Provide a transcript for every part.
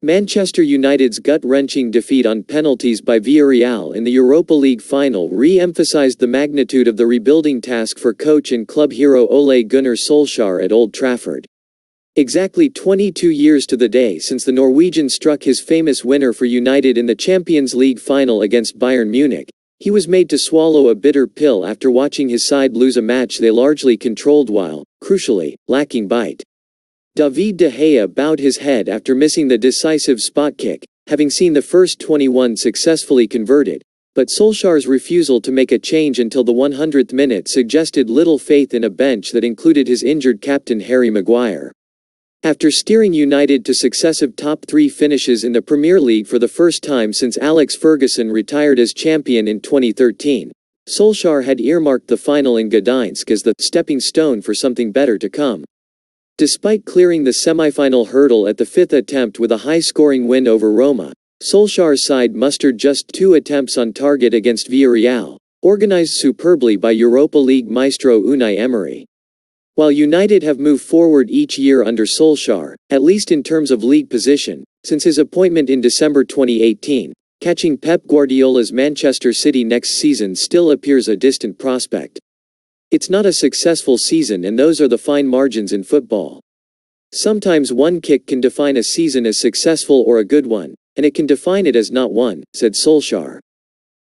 Manchester United's gut-wrenching defeat on penalties by Villarreal in the Europa League final re-emphasized the magnitude of the rebuilding task for coach and club hero Ole Gunnar Solskjaer at Old Trafford. Exactly 22 years to the day since the Norwegian struck his famous winner for United in the Champions League final against Bayern Munich, he was made to swallow a bitter pill after watching his side lose a match they largely controlled while, crucially, lacking bite. David De Gea bowed his head after missing the decisive spot kick, having seen the first 21 successfully converted, but Solskjaer's refusal to make a change until the 100th minute suggested little faith in a bench that included his injured captain Harry Maguire. After steering United to successive top 3 finishes in the Premier League for the first time since Alex Ferguson retired as champion in 2013, Solskjaer had earmarked the final in Gdansk as the stepping stone for something better to come. Despite clearing the semi-final hurdle at the 5th attempt with a high-scoring win over Roma, Solskjaer's side mustered just 2 attempts on target against Villarreal, organized superbly by Europa League maestro Unai Emery. While United have moved forward each year under Solskjaer, at least in terms of league position, since his appointment in December 2018, catching Pep Guardiola's Manchester City next season still appears a distant prospect. It's not a successful season, and those are the fine margins in football. Sometimes one kick can define a season as successful or a good one, and it can define it as not one, said Solskjaer.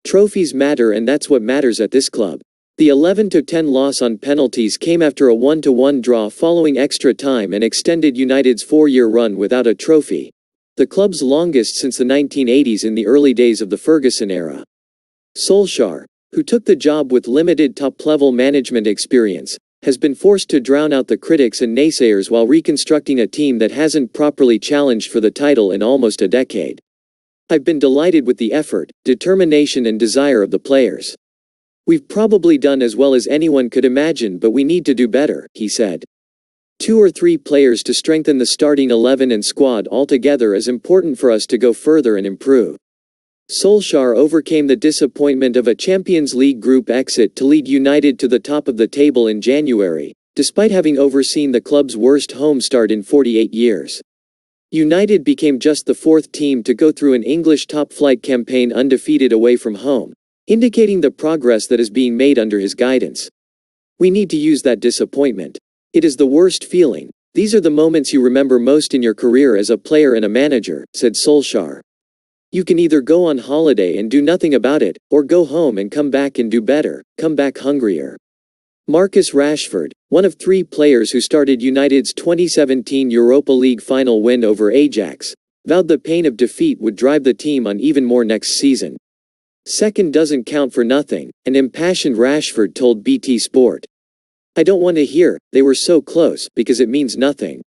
Trophies matter, and that's what matters at this club. The 11-10 loss on penalties came after a 1-1 draw following extra time and extended United's 4-year run without a trophy, the club's longest since the 1980s in the early days of the Ferguson era. Solskjaer, who took the job with limited top-level management experience, has been forced to drown out the critics and naysayers while reconstructing a team that hasn't properly challenged for the title in almost a decade. I've been delighted with the effort, determination and desire of the players. We've probably done as well as anyone could imagine, but we need to do better, he said. 2 or 3 players to strengthen the starting 11 and squad altogether is important for us to go further and improve. Solskjaer overcame the disappointment of a Champions League group exit to lead United to the top of the table in January, despite having overseen the club's worst home start in 48 years. United became just the 4th team to go through an English top-flight campaign undefeated away from home, indicating the progress that is being made under his guidance. We need to use that disappointment. It is the worst feeling. These are the moments you remember most in your career as a player and a manager, said Solskjaer. You can either go on holiday and do nothing about it, or go home and come back and do better, come back hungrier. Marcus Rashford, one of 3 players who started United's 2017 Europa League final win over Ajax, vowed the pain of defeat would drive the team on even more next season. Second doesn't count for nothing, an impassioned Rashford told BT Sport. I don't want to hear, they were so close, because it means nothing.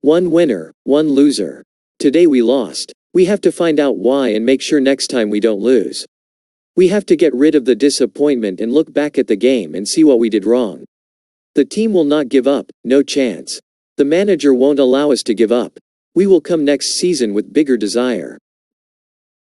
1 winner, 1 loser. Today we lost. We have to find out why and make sure next time we don't lose. We have to get rid of the disappointment and look back at the game and see what we did wrong. The team will not give up, no chance. The manager won't allow us to give up. We will come next season with bigger desire.